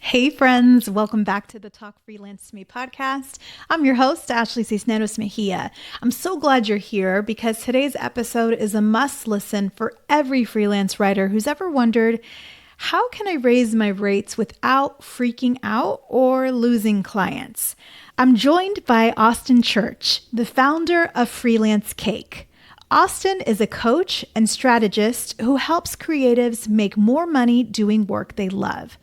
Hey friends, welcome back to the Talk Freelance to Me podcast. I'm your host, Ashley Cisneros Mejia. I'm so glad you're here because today's episode is a must listen for every freelance writer who's ever wondered, how can I raise my rates without freaking out or losing clients? I'm joined by Austin Church, the founder of Freelance Cake. Austin is a coach and strategist who helps creatives make more money doing work they love.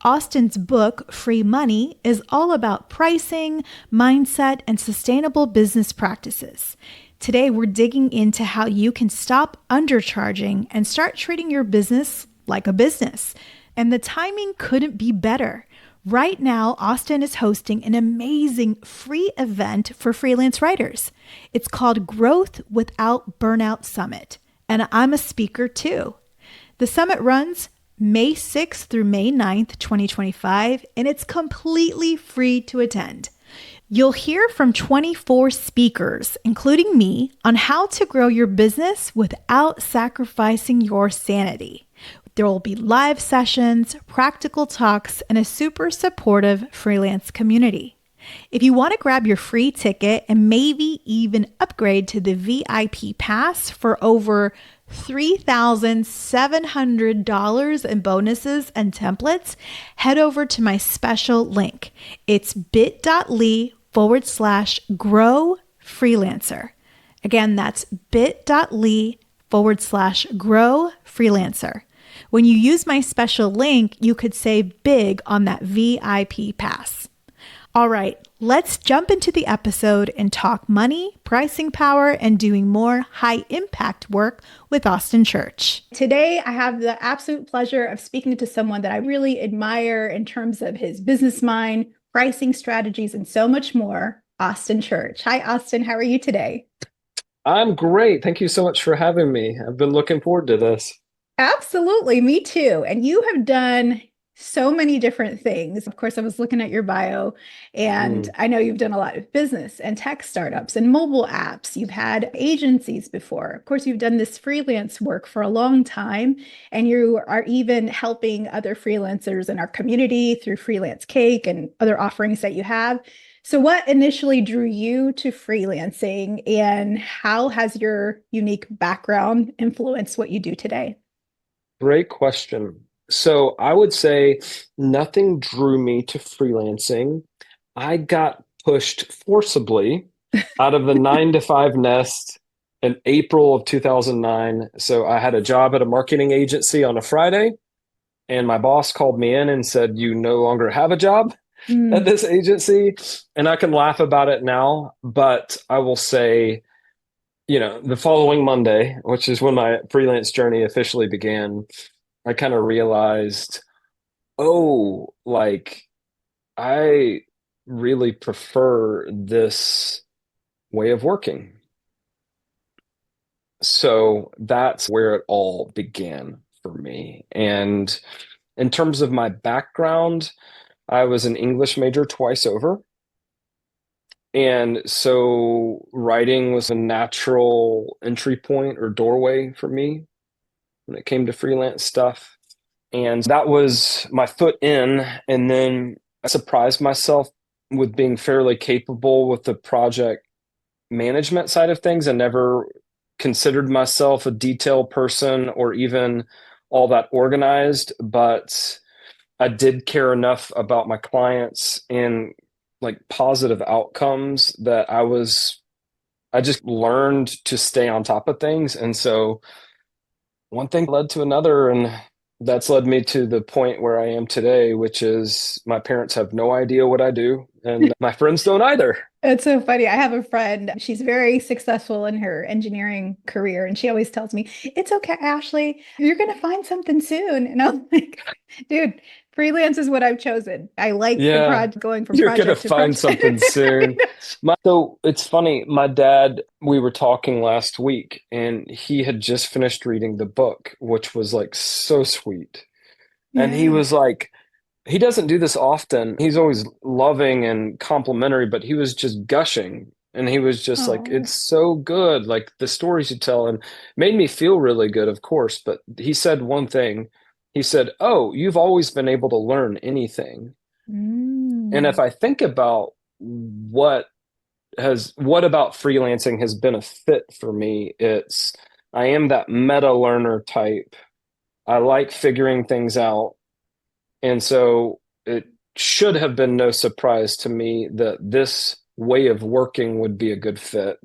Austin's book, Free Money, is all about pricing, mindset, and sustainable business practices. Today, we're digging into how you can stop undercharging and start treating your business like a business. And the timing couldn't be better. Right now, Austin is hosting an amazing free event for freelance writers. It's called Growth Without Burnout Summit, and I'm a speaker too. The summit runs May 6th through May 9th, 2025, and it's completely free to attend. You'll hear from 24 speakers, including me, on how to grow your business without sacrificing your sanity. There will be live sessions, practical talks, and a super supportive freelance community. If you want to grab your free ticket and maybe even upgrade to the VIP pass for over $3,700 in bonuses and templates, head over to my special link. It's bit.ly/grow freelancer. Again, that's bit.ly/grow freelancer. When you use my special link, you could save big on that VIP pass. All right, let's jump into the episode and talk money, pricing power, and doing more high impact work with Austin Church. Today, I have the absolute pleasure of speaking to someone that I really admire in terms of his business mind, pricing strategies, and so much more, Austin Church. Hi, Austin. How are you today? I'm great. Thank you so much for having me. I've been looking forward to this. Absolutely, me too. And you have done so many different things. Of course, I was looking at your bio, and Mm, I know you've done a lot of business and tech startups and mobile apps. You've had agencies before. Of course, you've done this freelance work for a long time, and you are even helping other freelancers in our community through Freelance Cake and other offerings that you have. So, what initially drew you to freelancing, and how has your unique background influenced what you do today? Great question. So I would say nothing drew me to freelancing. I got pushed forcibly out of the 9 to 5 nest in April of 2009. So I had a job at a marketing agency on a Friday, and my boss called me in and said, "You no longer have a job at Mm. this agency." And I can laugh about it now, but I will say, the following Monday, which is when my freelance journey officially began, I kind of realized, oh, like I really prefer this way of working. So that's where it all began for me. And in terms of my background, I was an English major twice over. And so writing was a natural entry point or doorway for me when it came to freelance stuff. And that was my foot in. And then I surprised myself with being fairly capable with the project management side of things. I never considered myself a detail person or even all that organized, but I did care enough about my clients and like positive outcomes that I just learned to stay on top of things. And so one thing led to another, and that's led me to the point where I am today, which is my parents have no idea what I do, and my friends don't either. It's so funny. I have a friend, she's very successful in her engineering career, and she always tells me, "It's okay, Ashley, you're going to find something soon." And I'm like, dude, freelance is what I've chosen. I like the Yeah, project going from you're gonna project to find project. something soon. So it's funny, my dad, we were talking last week, and he had just finished reading the book, which was like so sweet. And he Yeah. was like, he doesn't do this often. He's always loving and complimentary, but he was just gushing. And he was just like, Oh. it's so good. Like the stories you tell, and made me feel really good, of course. But he said one thing. He said, "Oh, you've always been able to learn anything." And if Mm. I think about what about freelancing has been a fit for me, it's I am that meta learner type. I like figuring things out. And so it should have been no surprise to me that this way of working would be a good fit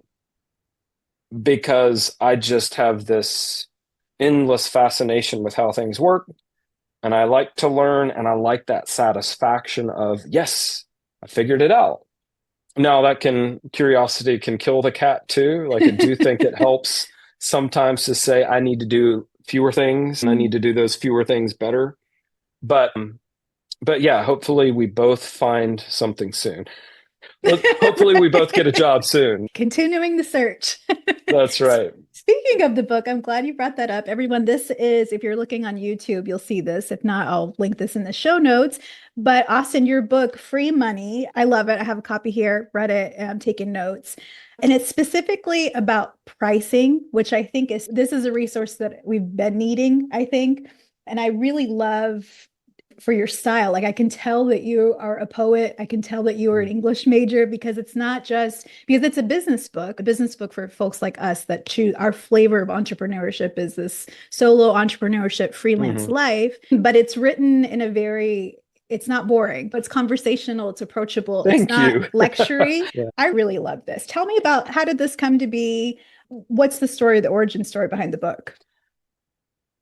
because I just have this endless fascination with how things work. And I like to learn and I like that satisfaction of, yes, I figured it out. Now curiosity can kill the cat too. Like I do think it helps sometimes to say I need to do fewer things and I need to do those fewer things better. But but yeah, hopefully we both find something soon. Hopefully we both get a job soon. Continuing the search. That's right. Speaking of the book, I'm glad you brought that up. Everyone, this is, if you're looking on YouTube, you'll see this. If not, I'll link this in the show notes. But Austin, your book, Free Money, I love it. I have a copy here, read it, and I'm taking notes. And it's specifically about pricing, which I think this is a resource that we've been needing, I think. And I really love for your style. Like I can tell that you are a poet. I can tell that you are an English major because it's not just because it's a business book for folks like us that choose our flavor of entrepreneurship is this solo entrepreneurship freelance Mm-hmm. life, but it's written in a very it's not boring, but it's conversational, it's approachable, it's Thank not you. lectury. Yeah. I really love this. Tell me about how did this come to be? What's the story, the origin story behind the book?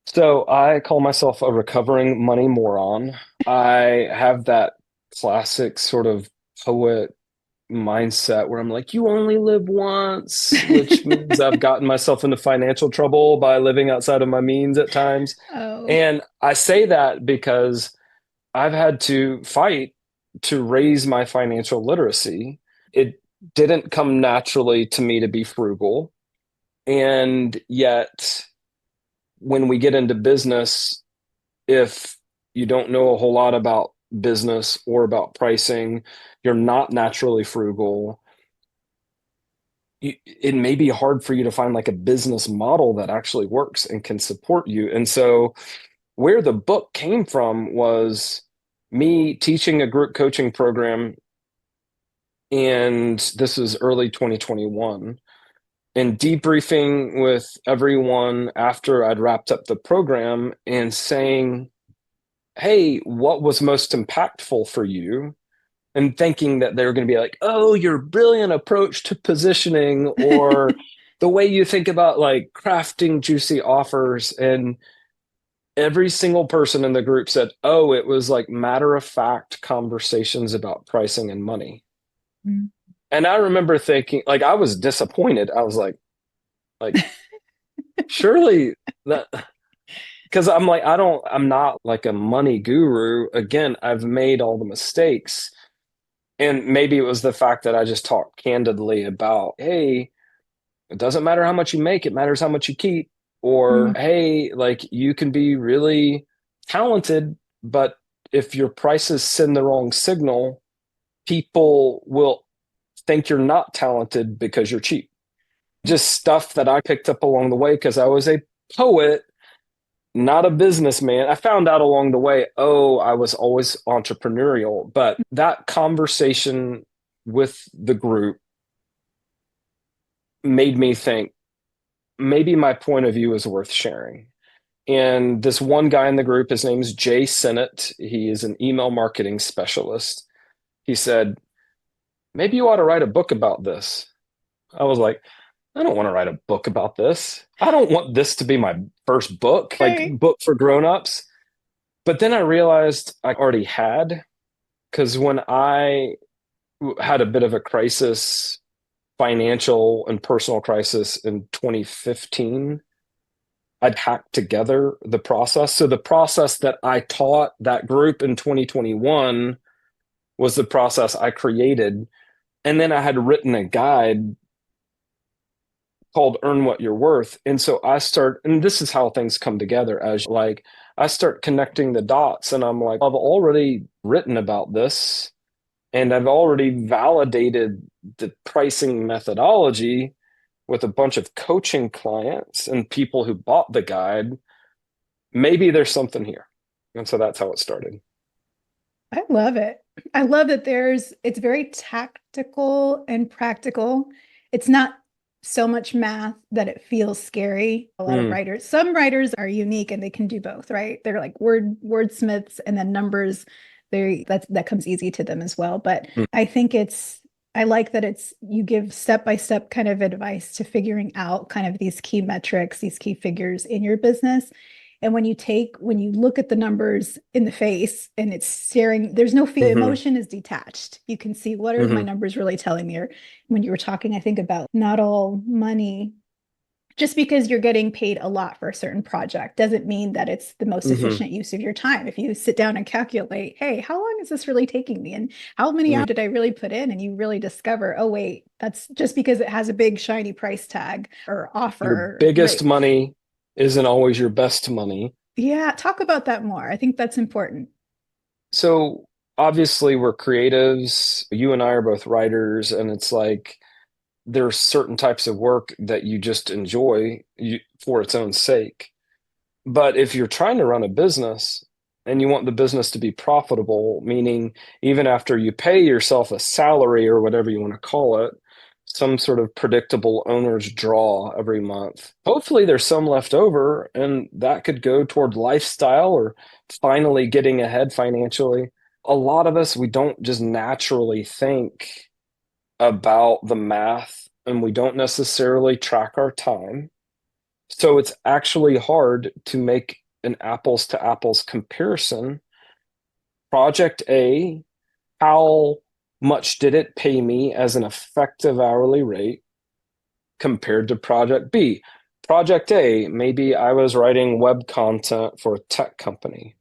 So I call myself a recovering money moron. I have that classic sort of poet mindset where I'm like, you only live once, which means I've gotten myself into financial trouble by living outside of my means at times. Oh. And I say that because I've had to fight to raise my financial literacy. It didn't come naturally to me to be frugal. And yet, when we get into business, if you don't know a whole lot about business or about pricing, you're not naturally frugal, it may be hard for you to find like a business model that actually works and can support you. And so, where the book came from was me teaching a group coaching program, and this is early 2021, and debriefing with everyone after I'd wrapped up the program and saying, hey, what was most impactful for you? And thinking that they were going to be like, oh, your brilliant approach to positioning or the way you think about like crafting juicy offers. And every single person in the group said, oh, it was like matter of fact conversations about pricing and money. Mm. And I remember thinking, like, I was disappointed. I was like, surely that, because I'm like, I'm not like a money guru. Again, I've made all the mistakes. And maybe it was the fact that I just talked candidly about, hey, it doesn't matter how much you make, it matters how much you keep. Or, Mm. hey, like you can be really talented, but if your prices send the wrong signal, people will think you're not talented because you're cheap. Just stuff that I picked up along the way because I was a poet, not a businessman. I found out along the way, oh, I was always entrepreneurial. But that conversation with the group made me think maybe my point of view is worth sharing. And this one guy in the group, his name's Jay Sinnott. He is an email marketing specialist. He said, maybe you ought to write a book about this. I was like, I don't want to write a book about this. I don't want this to be my first book, like Okay. book for grown-ups. But then I realized I already had, because when I had a bit of a crisis, financial and personal crisis in 2015, I'd hacked together the process. So the process that I taught that group in 2021 was the process I created. And then I had written a guide called Earn What You're Worth. And so and this is how things come together as like, I start connecting the dots and I'm like, I've already written about this and I've already validated the pricing methodology with a bunch of coaching clients and people who bought the guide. Maybe there's something here. And so that's how it started. I love it. I love that it's very tactical and practical. It's not so much math that it feels scary. A lot of Mm, writers, some writers are unique and they can do both, right? They're like wordsmiths, and then numbers, that comes easy to them as well. But mm, I think I like that you give step-by-step kind of advice to figuring out kind of these key metrics, these key figures in your business. And when you look at the numbers in the face and it's staring, there's no fear, hmm emotion is detached. You can see, what are my hmm numbers really telling me? Or when you were talking, I think about not all money, just because you're getting paid a lot for a certain project doesn't mean that it's the most hmm efficient use of your time. If you sit down and calculate, hey, how long is this really taking me? And how many hmm hours did I really put in? And you really discover, oh, wait, that's just because it has a big shiny price tag or Your offer biggest rate. money isn't always your best money. Yeah, talk about that more. I think that's important. So obviously we're creatives. You and I are both writers, and it's like there's certain types of work that you just enjoy for its own sake. But if you're trying to run a business and you want the business to be profitable, meaning even after you pay yourself a salary or whatever you want to call it, some sort of predictable owner's draw every month. Hopefully, there's some left over, and that could go toward lifestyle or finally getting ahead financially. A lot of us, we don't just naturally think about the math and we don't necessarily track our time. So it's actually hard to make an apples to apples comparison. Project A, how much did it pay me as an effective hourly rate compared to Project B? Project A, maybe I was writing web content for a tech company.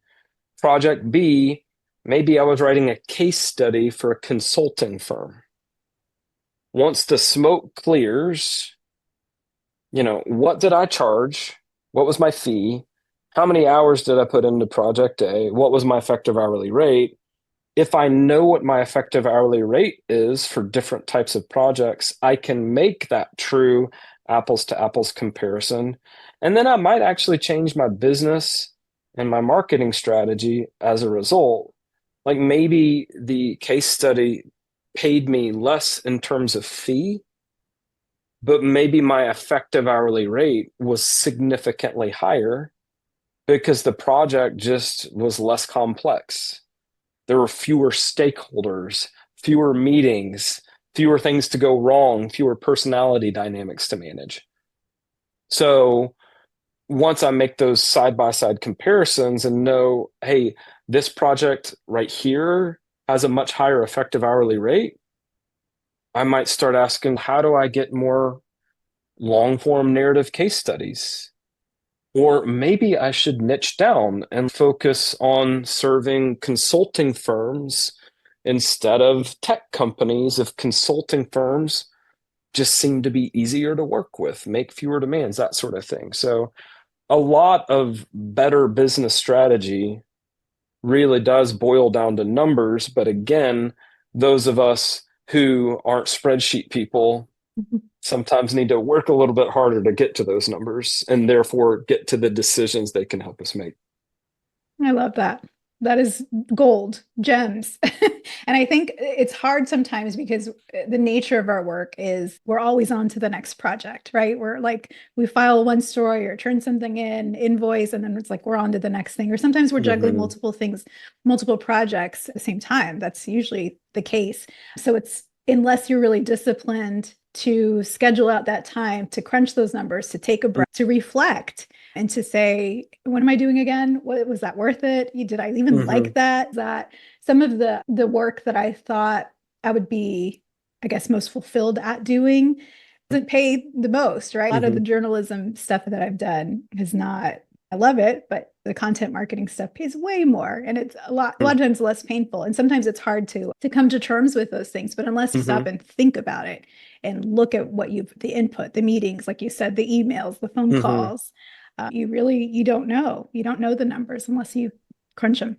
Project B, maybe I was writing a case study for a consulting firm. Once the smoke clears, what did I charge? What was my fee? How many hours did I put into project A? What was my effective hourly rate? If I know what my effective hourly rate is for different types of projects, I can make that true apples to apples comparison. And then I might actually change my business and my marketing strategy as a result. Like maybe the case study paid me less in terms of fee, but maybe my effective hourly rate was significantly higher because the project just was less complex. There were fewer stakeholders, fewer meetings, fewer things to go wrong, fewer personality dynamics to manage. So once I make those side by side comparisons and know, hey, this project right here has a much higher effective hourly rate, I might start asking, how do I get more long form narrative case studies? Or maybe I should niche down and focus on serving consulting firms instead of tech companies if consulting firms just seem to be easier to work with, make fewer demands, that sort of thing. So, a lot of better business strategy really does boil down to numbers. But again, those of us who aren't spreadsheet people sometimes need to work a little bit harder to get to those numbers and therefore get to the decisions they can help us make. I love that. That is gold, gems. And I think it's hard sometimes because the nature of our work is we're always on to the next project, right? We're like, we file one story or turn something in, invoice, and then it's like we're on to the next thing. Or sometimes we're juggling Mm-hmm. multiple things, multiple projects at the same time. That's usually the case. So it's unless you're really disciplined to schedule out that time to crunch those numbers, to take a breath, to reflect and to say, what am I doing again? What was that worth it? Did I even Mm-hmm. like that? That some of the work that I thought I would be, I guess, most fulfilled at doing doesn't pay the most, right? A lot of Mm-hmm. the journalism stuff that I've done is not, I love it, but the content marketing stuff pays way more. And it's a lot of times less painful. And sometimes it's hard to come to terms with those things. But unless you Mm-hmm. stop and think about it and look at the input, the meetings, like you said, the emails, the phone Mm-hmm. calls, you don't know the numbers unless you crunch them.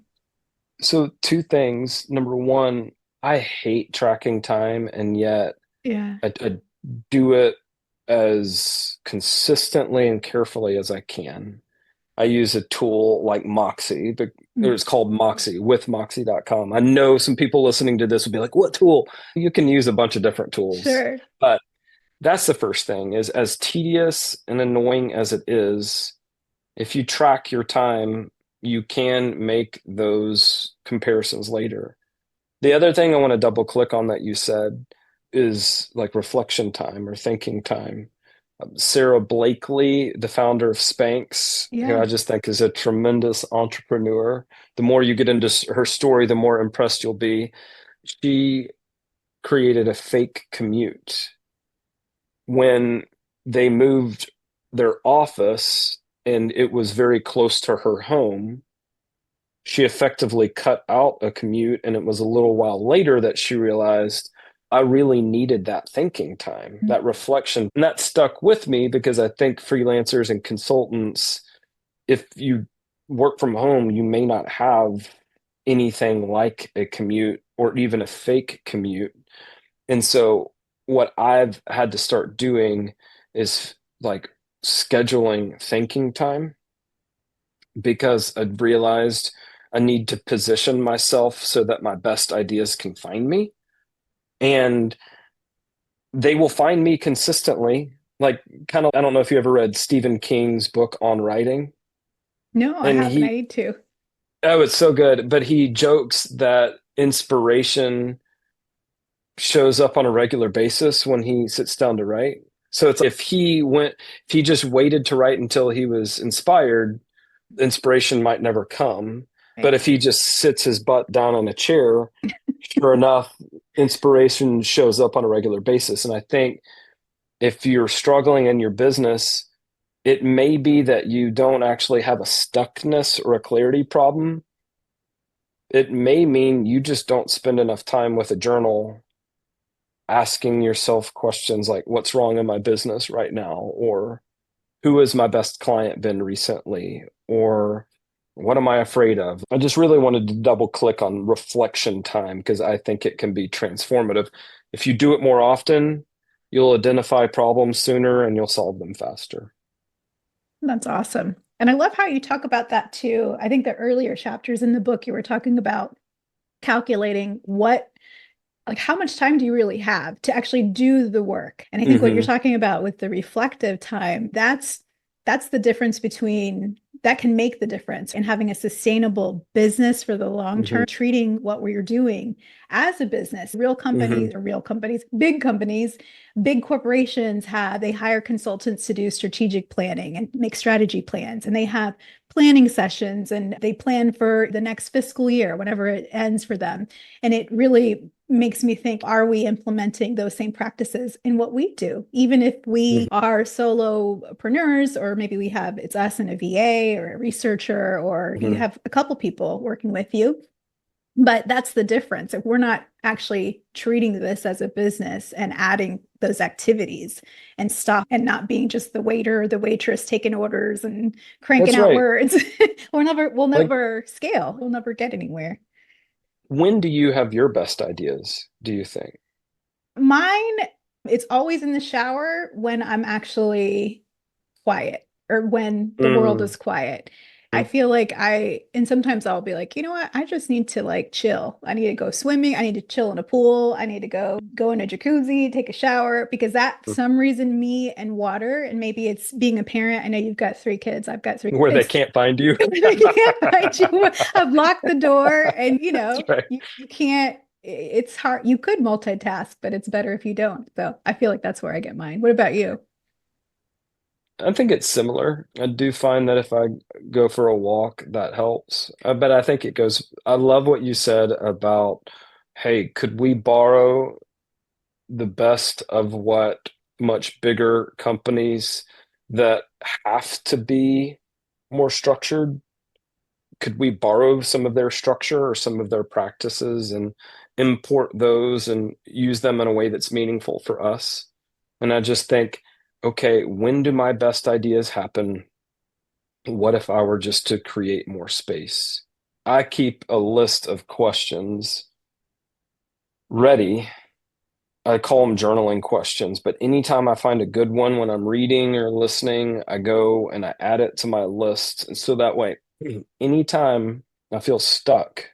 So, two things. Number one, I hate tracking time, and yet Yeah. I do it as consistently and carefully as I can. I use a tool like Moxie, but Mm. it's called Moxie with Moxie.com. I know some people listening to this will be like, what tool? You can use a bunch of different tools. Sure. But that's the first thing is as tedious and annoying as it is, if you track your time, you can make those comparisons later. The other thing I want to double click on that you said is like reflection time or thinking time. Sarah Blakely, the founder of Spanx, who Yeah. I just think is a tremendous entrepreneur. The more you get into her story, the more impressed you'll be. She created a fake commute when they moved their office and it was very close to her home. She effectively cut out a commute, and it was a little while later that she realized I really needed that thinking time, Mm. that reflection. And that stuck with me because I think freelancers and consultants, if you work from home, you may not have anything like a commute or even a fake commute. And so what I've had to start doing is like scheduling thinking time because I'd realized I need to position myself so that my best ideas can find me. And they will find me consistently. Like, kind of, I don't know if you ever read Stephen King's book on writing. No, I And haven't. I need to. oh, it's so good. But he jokes that inspiration shows up on a regular basis when he sits down to write. So it's like if he just waited to write until he was inspired, inspiration might never come. But Right. if he just sits his butt down on a chair, sure enough, inspiration shows up on a regular basis. And I think if you're struggling in your business, it may be that you don't actually have a stuckness or a clarity problem. It may mean you just don't spend enough time with a journal asking yourself questions like, what's wrong in my business right now? Or who has my best client been recently? Or what am I afraid of? I just really wanted to double click on reflection time because I think it can be transformative. If you do it more often, you'll identify problems sooner and you'll solve them faster. That's awesome. And I love how you talk about that too. I think the earlier chapters in the book, you were talking about calculating like how much time do you really have to actually do the work? And I think what you're Mm-hmm. talking about with the reflective time, that's the difference between that can make the difference in having a sustainable business for the long Mm-hmm. term, treating what we're doing as a business. Mm-hmm. Real companies, big corporations they hire consultants to do strategic planning and make strategy plans. And they have planning sessions and they plan for the next fiscal year, whenever it ends for them. And it really makes me think, are we implementing those same practices in what we do? Even if we are solopreneurs, or maybe it's us and a VA or a researcher, or you Mm-hmm. have a couple people working with you. But that's the difference. If we're not actually treating this as a business and adding those activities and stop and not being just the waiter or the waitress taking orders and cranking That's out right. words, we'll Like, never scale. We'll never get anywhere. when do you have your best ideas, do you think? Mine, it's always in the shower when I'm actually quiet or when the world Mm-hmm. is quiet. I feel like and sometimes I'll be like, you know what? I just need to like chill. I need to go swimming. I need to chill in a pool. I need to go in a jacuzzi, take a shower because that some reason me and water, and maybe it's being a parent. I know you've got three kids. I've got three Where they kids. can't find you. They can't find you. I've locked the door and That's right. you can't, it's hard. You could multitask, but it's better if you don't. So I feel like that's where I get mine. What about you? I think it's similar. I do find that if I go for a walk, that helps. But I think it goes, I love what you said about, hey, could we borrow the best of what much bigger companies that have to be more structured, could we borrow some of their structure or some of their practices and import those and use them in a way that's meaningful for us? And I just think, okay, when do my best ideas happen? What if I were just to create more space? I keep a list of questions ready I call them journaling questions, but anytime I find a good one when I'm reading or listening, I go and I add it to my list. And so that way, anytime I feel stuck,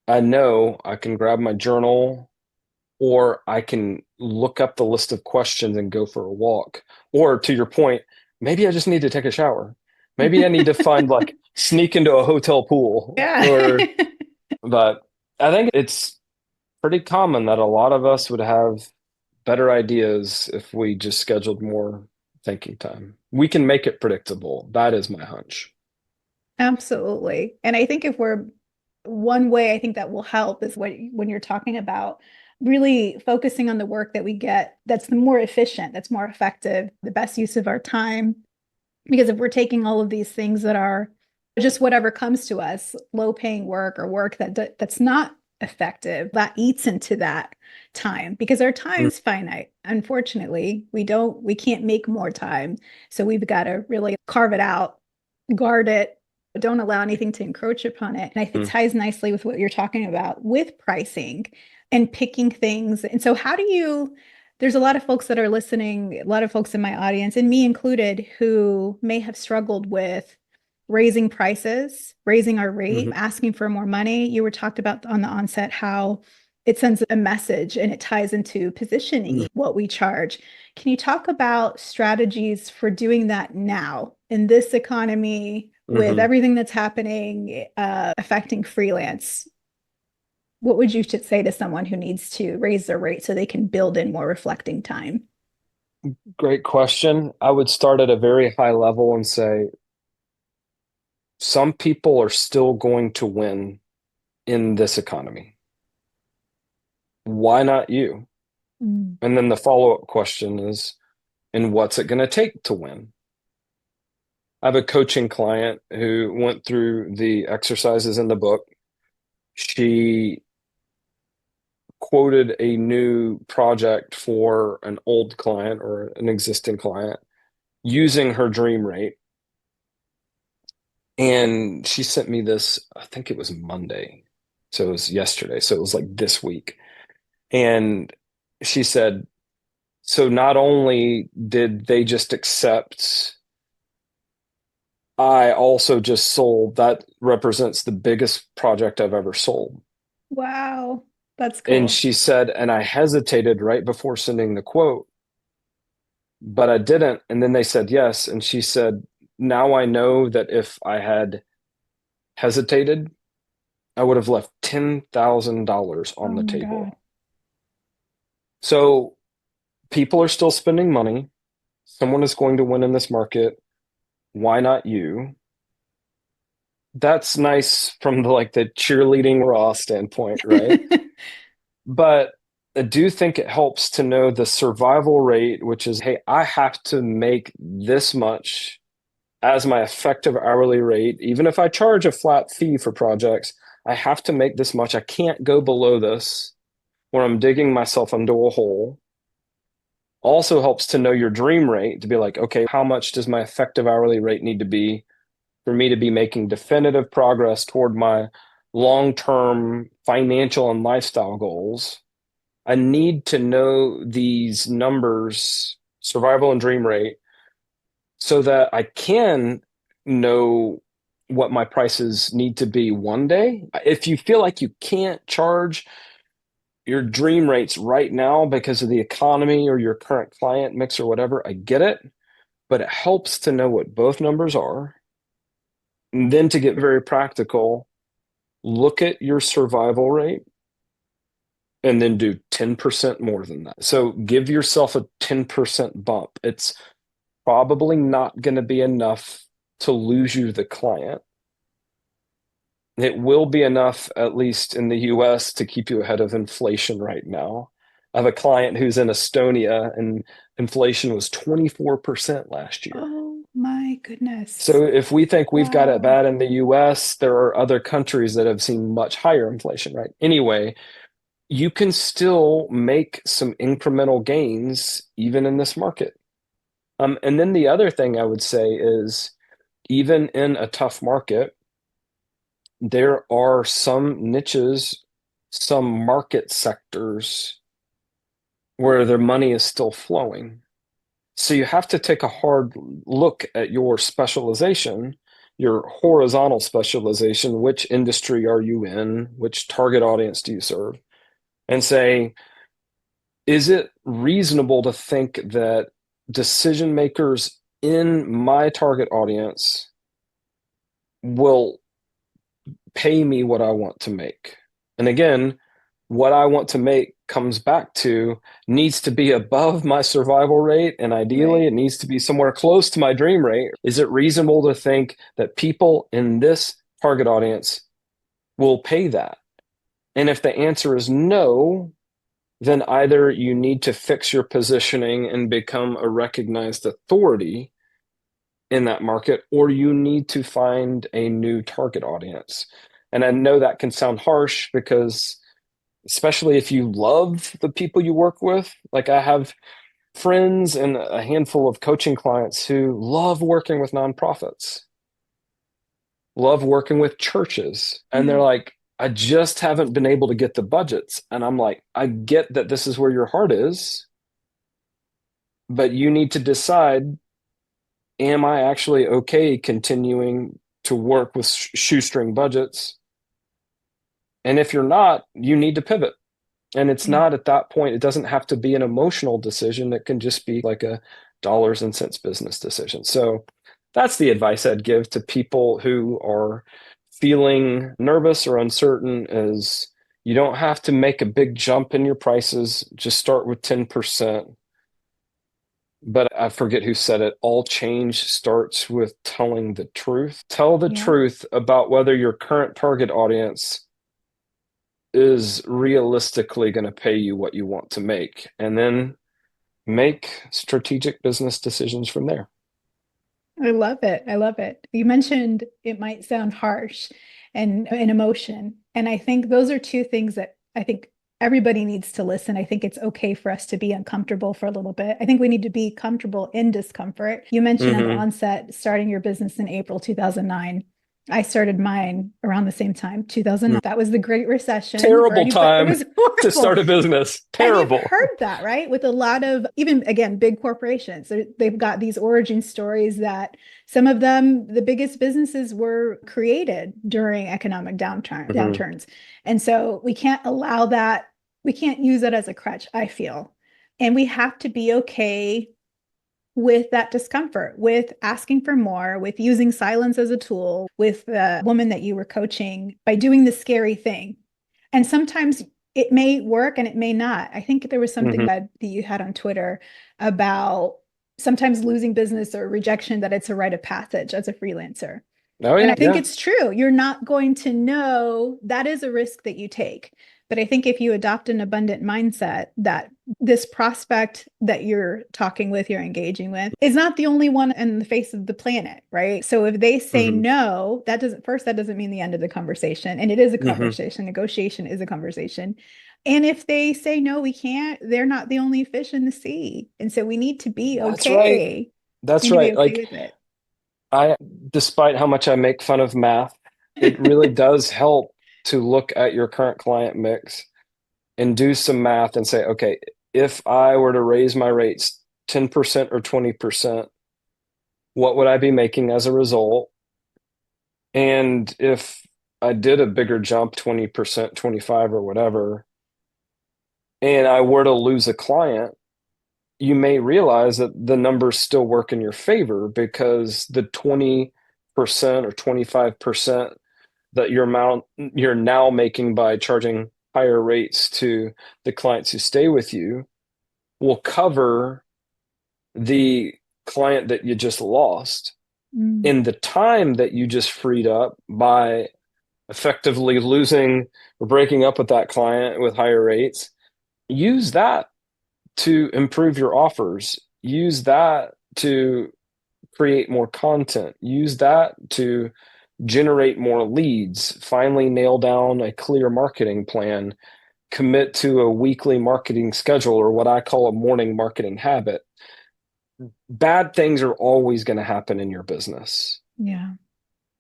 I know I can grab my journal or I can look up the list of questions and go for a walk. Or to your point, maybe I just need to take a shower. Maybe I need to find like sneak into a hotel pool Yeah. or, but I think it's pretty common that a lot of us would have better ideas if we just scheduled more thinking time. We can make it predictable. That is my hunch. Absolutely. And I think if we're one way I think that will help is when you're talking about really focusing on the work that we get that's the more efficient, that's more effective, the best use of our time. Because if we're taking all of these things that are just whatever comes to us, low paying work or work that's not effective, that eats into that time because our Mm, time's finite. Unfortunately, we can't make more time. So we've got to really carve it out, guard it, don't allow anything to encroach upon it. And I think it mm, ties nicely with what you're talking about with pricing and picking things. And so how do you there's a lot of folks that are listening, a lot of folks in my audience, and me included, who may have struggled with raising prices, raising our rate, mhm, asking for more money. You were talked about on the onset how it sends a message and it ties into mm, positioning what we charge. Can you talk about strategies for doing that now in this economy with mhm. everything that's happening affecting freelance? What would you say to someone who needs to raise their rate so they can build in more reflecting time? Great question. I would start at a very high level and say some people are still going to win in this economy. Why not you? Mm. And then the follow-up question is, and what's it going to take to win? I have a coaching client who went through the exercises in the book. She quoted a new project for an old client or an existing client using her dream rate. And she sent me this, I think it was Monday. So it was yesterday. So it was like this week. And she said, so not only did they just accept, I also just sold, that represents the biggest project I've ever sold. Wow, that's And cool. she said, and I hesitated right before sending the quote, but I didn't. And then they said yes. And she said, now I know that if I had hesitated, I would have left $10,000 on Oh the my God. table. So people are still spending money. Someone is going to win in this market. Why not you? That's nice from the cheerleading raw standpoint, right? But I do think it helps to know the survival rate, which is, hey, I have to make this much as my effective hourly rate. Even if I charge a flat fee for projects, I have to make this much. I can't go below this when I'm digging myself into a hole. Also helps to know your dream rate to be like, okay, how much does my effective hourly rate need to be for me to be making definitive progress toward my long-term financial and lifestyle goals? I need to know these numbers, survival and dream rate, so that I can know what my prices need to be one day. If you feel like you can't charge your dream rates right now because of the economy or your current client mix or whatever, I get it, but it helps to know what both numbers are. And then to get very practical, look at your survival rate and then do 10% more than that. So give yourself a 10% bump. It's probably not going to be enough to lose you the client. It will be enough, at least in the US, to keep you ahead of inflation right now. I have a client who's in Estonia and inflation was 24% last year. Oh my goodness. So if we think we've got it Wow. bad in the US, there are other countries that have seen much higher inflation, right? Anyway, you can still make some incremental gains even in this market. And then the other thing I would say is even in a tough market, there are some niches, some market sectors. where their money is still flowing. So you have to take a hard look at your specialization, your horizontal specialization. Which industry are you in? Which target audience do you serve? And say, is it reasonable to think that decision makers in my target audience will pay me what I want to make? And again, what I want to make comes back to needs to be above my survival rate. And ideally, Right. it needs to be somewhere close to my dream rate. Is it reasonable to think that people in this target audience will pay that? And if the answer is no, then either you need to fix your positioning and become a recognized authority in that market, or you need to find a new target audience. And I know that can sound harsh because, especially if you love the people you work with, like I have friends and a handful of coaching clients who love working with nonprofits, love working with churches. And they're Yeah. like, I just haven't been able to get the budgets. And I'm like, I get that this is where your heart is, but you need to decide, am I actually okay continuing to work with shoestring budgets? And if you're not, you need to pivot. And it's Yeah. not at that point, it doesn't have to be an emotional decision. It can just be like a dollars and cents business decision. So that's the advice I'd give to people who are feeling nervous or uncertain is you don't have to make a big jump in your prices. Just start with 10%. But I forget who said it. All change starts with telling the truth. Tell the Yeah. truth about whether your current target audience is realistically going to pay you what you want to make, and then make strategic business decisions from there. I love it. I love it. You mentioned it might sound harsh and an emotion. And I think those are two things that I think everybody needs to listen. I think it's okay for us to be uncomfortable for a little bit. I think we need to be comfortable in discomfort. You mentioned on the Mm-hmm. onset starting your business in April 2009. I started mine around the same time, 2009. That was the Great Recession for Terrible anybody. It time was to horrible. start a business. And you've Terrible. heard that, right? With a lot of, even again, big corporations. They've got these origin stories that some of them, the biggest businesses were created during economic Mm-hmm. downturns. And so we can't allow that. We can't use that as a crutch, I feel. And we have to be okay with that discomfort, with asking for more, with using silence as a tool, with the woman that you were coaching by doing the scary thing. And sometimes it may work and it may not. I think there was something Mm-hmm. that you had on Twitter about sometimes losing business or rejection, that it's a rite of passage as a freelancer. Oh And yeah, I think yeah. it's true. You're not going to know, that is a risk that you take. But I think if you adopt an abundant mindset that this prospect that you're talking with, you're engaging with, is not the only one in the face of the planet, right? So if they say Mm-hmm. no, that doesn't mean the end of the conversation. And it is a Mm-hmm. conversation. Negotiation is a conversation. And if they say no, we can't, they're not the only fish in the sea. And so we need to be That's right. okay. We That's need to be right. okay Like with it. I, despite how much I make fun of math, it really does help to look at your current client mix and do some math and say, okay, if I were to raise my rates 10% or 20%, what would I be making as a result? And if I did a bigger jump, 20%, 25 or whatever, and I were to lose a client, you may realize that the numbers still work in your favor because the 20% or 25% that you're now making by charging higher rates to the clients who stay with you will cover the client that you just lost. Mm, In the time that you just freed up by effectively losing or breaking up with that client with higher rates, use that to improve your offers. Use that to create more content. Use that to generate more leads. Finally, nail down a clear marketing plan. Commit to a weekly marketing schedule, or what I call a morning marketing habit. Bad things are always going to happen in your business. yeah.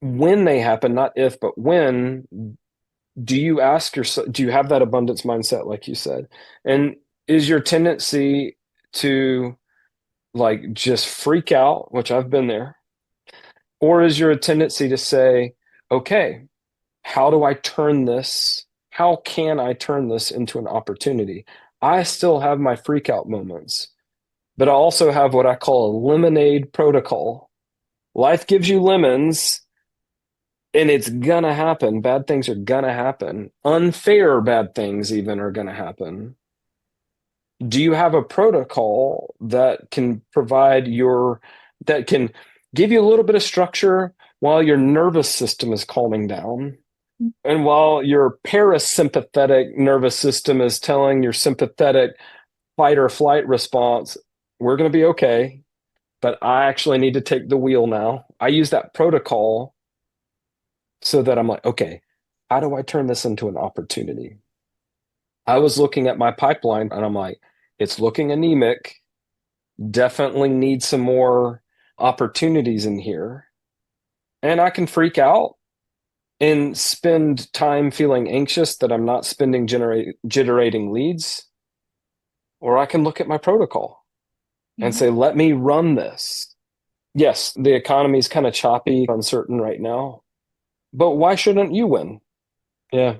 When they happen, not if, but when, do you ask yourself, do you have that abundance mindset, like you said? And Is your tendency to like just freak out, which I've been there, or is your tendency to say, okay, how do I turn this? How can I turn this into an opportunity? I still have my freak out moments, but I also have what I call a lemonade protocol. Life gives you lemons, and it's gonna happen. Bad things are gonna happen. Unfair bad things even are gonna happen. Do you have a protocol that can that can give you a little bit of structure while your nervous system is calming down? And while your parasympathetic nervous system is telling your sympathetic fight or flight response, we're going to be okay, but I actually need to take the wheel now. I use that protocol so that I'm like, okay, how do I turn this into an opportunity? I was looking at my pipeline and I'm like, it's looking anemic. Definitely need some more opportunities in here. And I can freak out and spend time feeling anxious that I'm not spending generating leads, or I can look at my protocol and Yeah. say, let me run this. Yes, the economy is kind of choppy, uncertain right now, but why shouldn't you win? Yeah.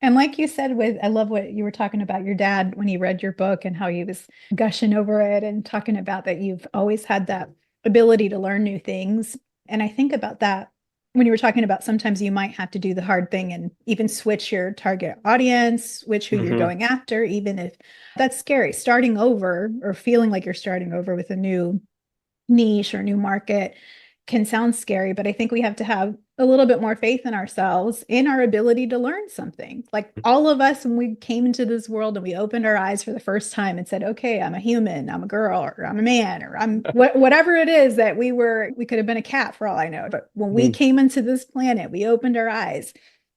And like you said, I love what you were talking about your dad when he read your book and how he was gushing over it and talking about that you've always had that ability to learn new things. And I think about that when you were talking about sometimes you might have to do the hard thing and even switch your target audience, switch who you're Mm-hmm. going after, even if that's scary. Starting over or feeling like you're starting over with a new niche or new market can sound scary, but I think we have to have a little bit more faith in ourselves, in our ability to learn something. Like all of us, when we came into this world and we opened our eyes for the first time and said, okay, I'm a human, I'm a girl, or I'm a man, or I'm whatever it is that we could have been a cat for all I know. But when we Mm. came into this planet, we opened our eyes.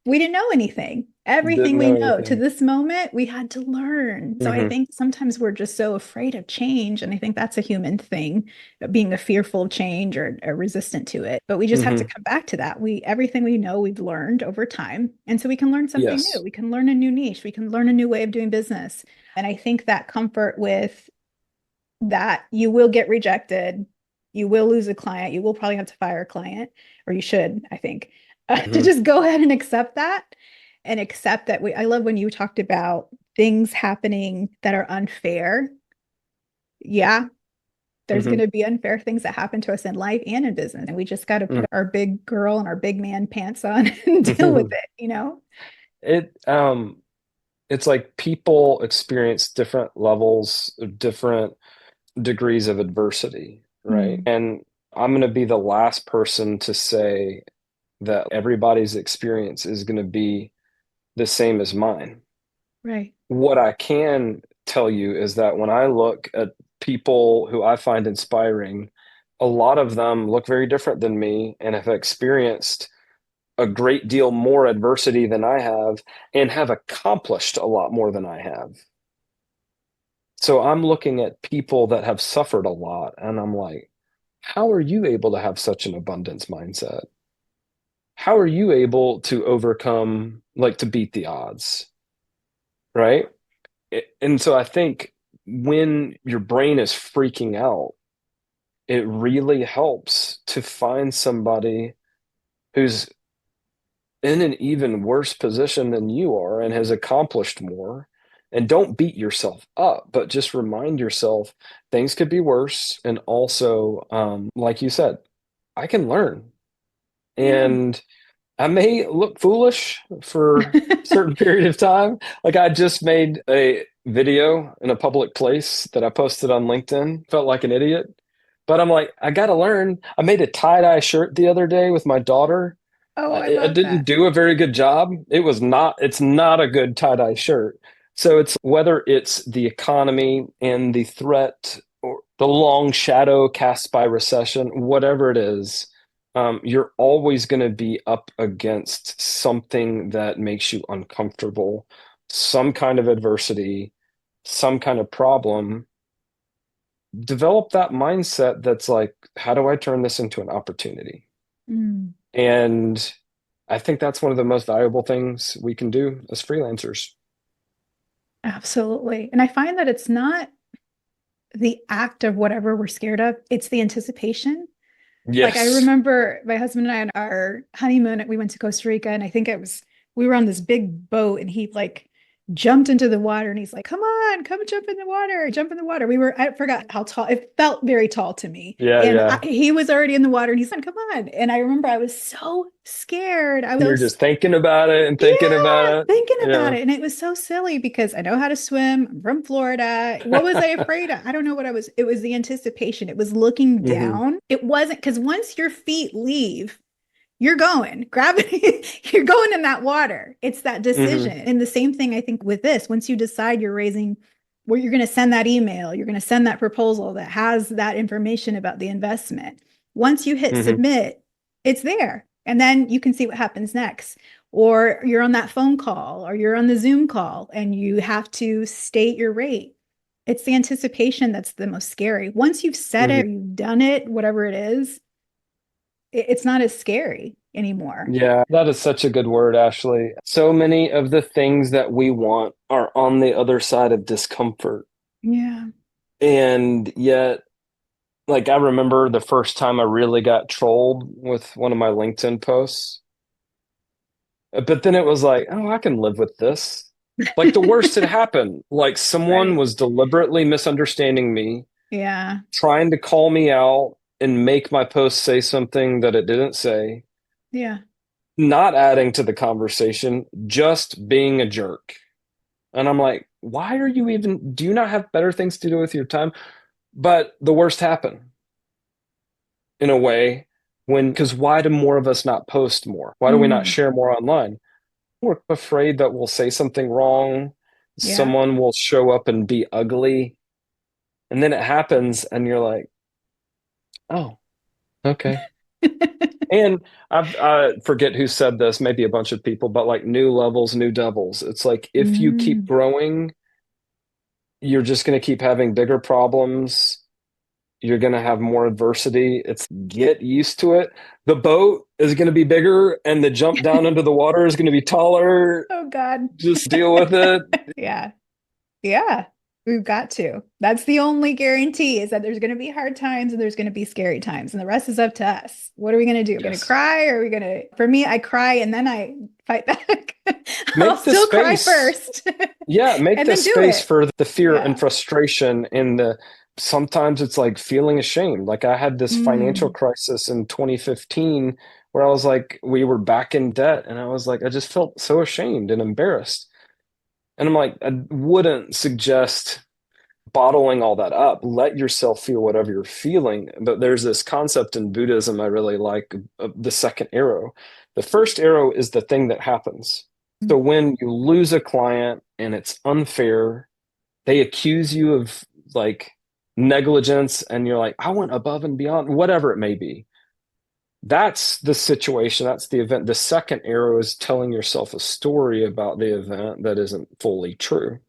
We didn't know anything. Everything Didn't we know know to anything. this moment, we had to learn. So I Mm-hmm. think sometimes we're just so afraid of change. And I think that's a human thing, being a fearful of change or resistant to it. But we just have to Mm-hmm. come back to that. Everything we know we've learned over time. And so we can learn something new. Yes. We can learn a new niche. We can learn a new way of doing business. And I think that comfort with that you will get rejected, you will lose a client, you will probably have to fire a client, or you should, I think, to Mm-hmm. just go ahead and accept that and accept that I love when you talked about things happening that are unfair. Yeah, there's going Mm-hmm. to be unfair things that happen to us in life and in business. And we just got to put our big girl and our big man pants on and deal with Mm-hmm. it, you know? It it's like people experience different levels, different degrees of adversity, right? Mm, And I'm going to be the last person to say that everybody's experience is going to be the same as mine. right. What I can tell you is that when I look at people who I find inspiring, a lot of them look very different than me and have experienced a great deal more adversity than I have and have accomplished a lot more than I have. So I'm looking at people that have suffered a lot and I'm like, how are you able to have such an abundance mindset? How are you able to overcome, like to beat the odds, right? And so I think when your brain is freaking out, it really helps to find somebody who's in an even worse position than you are and has accomplished more. And don't beat yourself up, but just remind yourself things could be worse. And also, like you said, I can learn. Yeah. And I may look foolish for a certain period of time. Like I just made a video in a public place that I posted on LinkedIn. Felt like an idiot. But I'm like, I got to learn. I made a tie-dye shirt the other day with my daughter. Oh, I I love didn't that. do a very good job. It's not a good tie-dye shirt. So it's whether it's the economy and the threat or the long shadow cast by recession, whatever it is, you're always going to be up against something that makes you uncomfortable, some kind of adversity, some kind of problem. Develop that mindset that's like, how do I turn this into an opportunity? Mm. And I think that's one of the most valuable things we can do as freelancers. Absolutely. And I find that it's not the act of whatever we're scared of, it's the anticipation. Like I Yes. remember my husband and I on our honeymoon, we went to Costa Rica, and I think it was we were on this big boat, and he like jumped into the water, and he's like, "Come on, come jump in the water, jump in the water." I forgot how tall. It felt very tall to me, Yeah, and yeah. he was already in the water, and he's like, "Come on!" And I remember I was so scared. I You're was just thinking about it and thinking yeah, about it. thinking about Yeah. it. And it was so silly because I know how to swim. I'm from Florida. What was I afraid of? I don't know what I was. It was the anticipation. It was looking Hmm. down. It wasn't because once your feet leave, you're going. Gravity, you're going in that water. It's that decision. Hmm. And the same thing I think with this. Once you decide you're raising where you're going to send that email, you're going to send that proposal that has that information about the investment. Once you hit Hmm. submit, it's there. And then you can see what happens next. Or you're on that phone call or you're on the Zoom call and you have to state your rate. It's the anticipation that's the most scary. Once you've said Hmm. it, you've done it, whatever it is, it's not as scary anymore. Yeah, that is such a good word, Ashley. So many of the things that we want are on the other side of discomfort. Yeah. And yet, like, I remember the first time I really got trolled with one of my LinkedIn posts. But then it was like, oh, I can live with this. Like, the worst had happened. Like, someone Right. was deliberately misunderstanding me, Yeah. trying to call me out and make my post say something that it didn't say, Yeah. not adding to the conversation, just being a jerk. And I'm like, why are you even, do you not have better things to do with your time? But the worst happened in a way because why do more of us not post more? Why do we not Mm. share more online? We're afraid that we'll say something wrong. Yeah. Someone will show up and be ugly. And then it happens, and you're like, oh, okay. And I forget who said this, maybe a bunch of people, but like new levels, new devils. It's like if you keep Mm. growing, you're just going to keep having bigger problems. You're going to have more adversity. It's get used to it. The boat is going to be bigger, and the jump down into the water is going to be taller. Oh God. Just deal with it. Yeah. Yeah. We've got to. That's the only guarantee is that there's going to be hard times and there's going to be scary times, and the rest is up to us. What are we going to do? We're going to Yes. cry, or are we going to, for me, I cry and then I fight back. I'll Make the still cry space. first Yeah, make and the then do space it. for the fear and Yeah. frustration and the sometimes it's like feeling ashamed. Like I had this financial Mm. crisis in 2015 where I was like, we were back in debt and I was like, I just felt so ashamed and embarrassed. And I'm like, I wouldn't suggest bottling all that up. Let yourself feel whatever you're feeling. But there's this concept in Buddhism I really like, the second arrow. The first arrow is the thing that happens. So when you lose a client and it's unfair, they accuse you of like negligence, and you're like, I went above and beyond, whatever it may be. That's the situation. That's the event. The second arrow is telling yourself a story about the event that isn't fully true.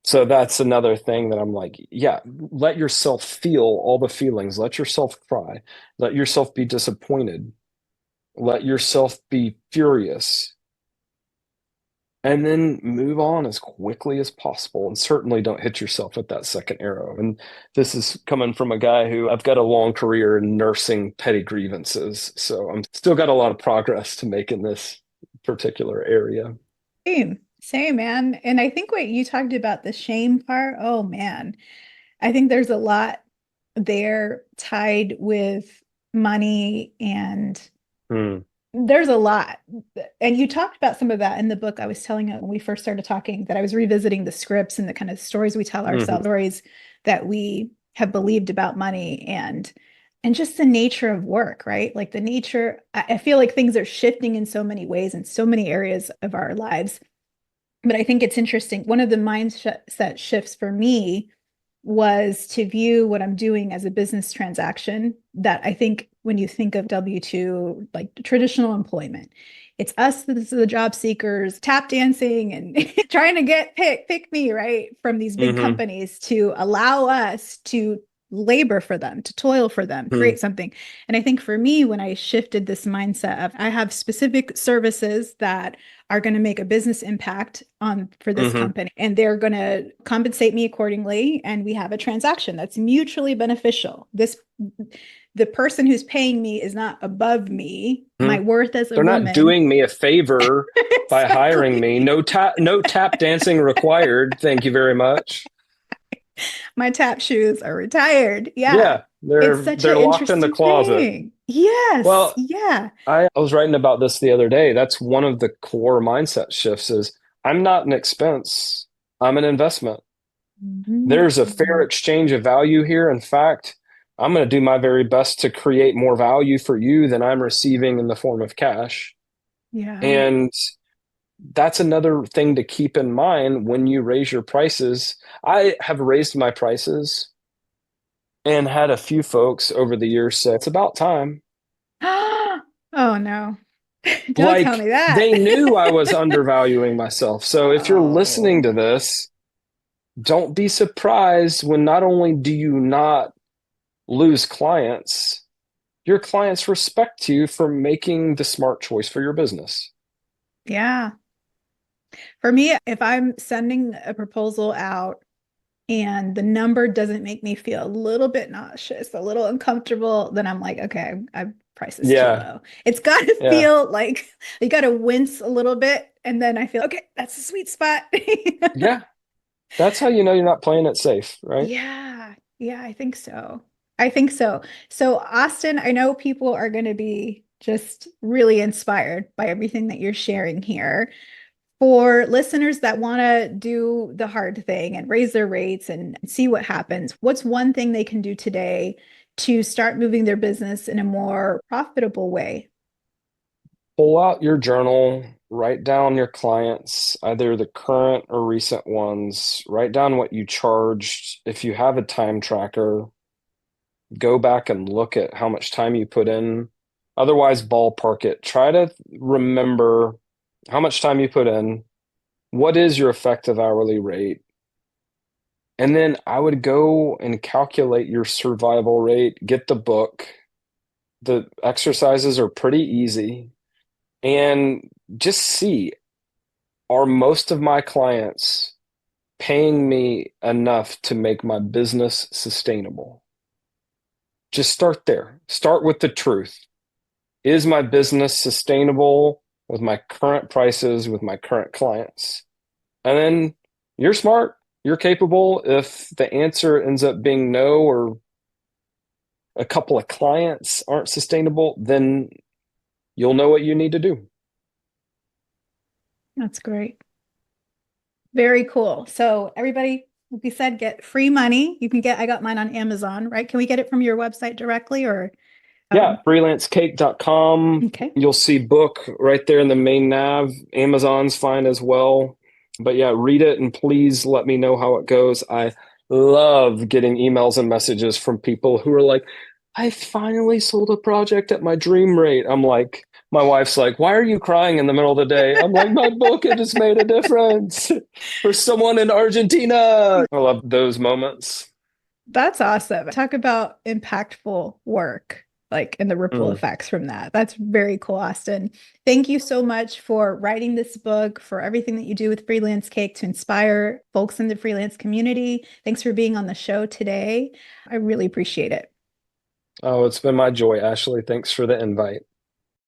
So that's another thing that I'm like, yeah, let yourself feel all the feelings. Let yourself cry. Let yourself be disappointed. Let yourself be furious. And then move on as quickly as possible. And certainly don't hit yourself with that second arrow. And this is coming from a guy who I've got a long career in nursing petty grievances. So I'm still got a lot of progress to make in this particular area. Same, same, man. And I think what you talked about, the shame part, oh man, I think there's a lot there tied with money, and Hmm. there's a lot. And you talked about some of that in the book. I was telling you when we first started talking that I was revisiting the scripts and the kind of stories we tell Hmm. ourselves, stories that we have believed about money and just the nature of work, right? Like the nature, I feel like things are shifting in so many ways in so many areas of our lives. But I think it's interesting. One of the mindset shifts for me was to view what I'm doing as a business transaction. That I think when you think of W-2, like traditional employment, it's us, this is the job seekers, tap dancing and trying to get pick me, right, from these big Hmm. companies to allow us to labor for them, to toil for them, Hmm. create something. And I think for me, when I shifted this mindset of I have specific services that are going to make a business impact on for this Hmm. company, and they're going to compensate me accordingly, and we have a transaction that's mutually beneficial. This the person who's paying me is not above me, my worth as a They're not woman. doing me a favor by hiring me. Exactly. No tap dancing required. Thank you very much. My tap shoes are retired. Yeah. Yeah, It's such they're an locked in the interesting closet. thing. Yes. Well, Yeah. I was writing about this the other day. That's one of the core mindset shifts is I'm not an expense. I'm an investment. There's a fair Mhm. exchange of value here. In fact, I'm going to do my very best to create more value for you than I'm receiving in the form of cash. Yeah. And that's another thing to keep in mind when you raise your prices. I have raised my prices and had a few folks over the years say, it's about time. Oh no. Don't tell Like me that. they knew I was undervaluing myself. So if you're listening Oh, to this, don't be surprised when not only do you not lose clients, your clients respect you for making the smart choice for your business. yeah. For me, if I'm sending a proposal out and the number doesn't make me feel a little bit nauseous, a little uncomfortable, then I'm like, okay, I price is too Yeah, low. It's got to yeah, feel like you got to wince a little bit, and then I feel okay, that's the sweet spot. yeah. That's how you know you're not playing it safe, right? Yeah, yeah, I think so. I think so. So, Austin, I know people are going to be just really inspired by everything that you're sharing here. For listeners that want to do the hard thing and raise their rates and see what happens, what's one thing they can do today to start moving their business in a more profitable way? Pull out your journal, write down your clients, either the current or recent ones, write down what you charged. If you have a time tracker, go back and look at how much time you put in. Otherwise, ballpark it. Try to remember how much time you put in. What is your effective hourly rate? And then I would go and calculate your survival rate, get the book. The exercises are pretty easy. And just see, are most of my clients paying me enough to make my business sustainable? Just start there. Start with the truth. Is my business sustainable with my current prices, with my current clients? And then you're smart, you're capable. If the answer ends up being no, or a couple of clients aren't sustainable, then you'll know what you need to do. That's great. Very cool. So, everybody, like we said, get free money. You can get, I got mine on Amazon, right? Can we get it from your website directly or? Yeah, Um, freelancecake.com. okay. You'll see book right there in the main nav. Amazon's fine as well. But yeah, read it and please let me know how it goes. I love getting emails and messages from people who are like, I finally sold a project at my dream rate. I'm like, my wife's like, why are you crying in the middle of the day? I'm like, my book, it just made a difference for someone in Argentina. I love those moments. That's awesome. Talk about impactful work, like and the ripple Mm. effects from that. That's very cool, Austin. Thank you so much for writing this book, for everything that you do with Freelance Cake to inspire folks in the freelance community. Thanks for being on the show today. I really appreciate it. Oh, it's been my joy, Ashley. Thanks for the invite.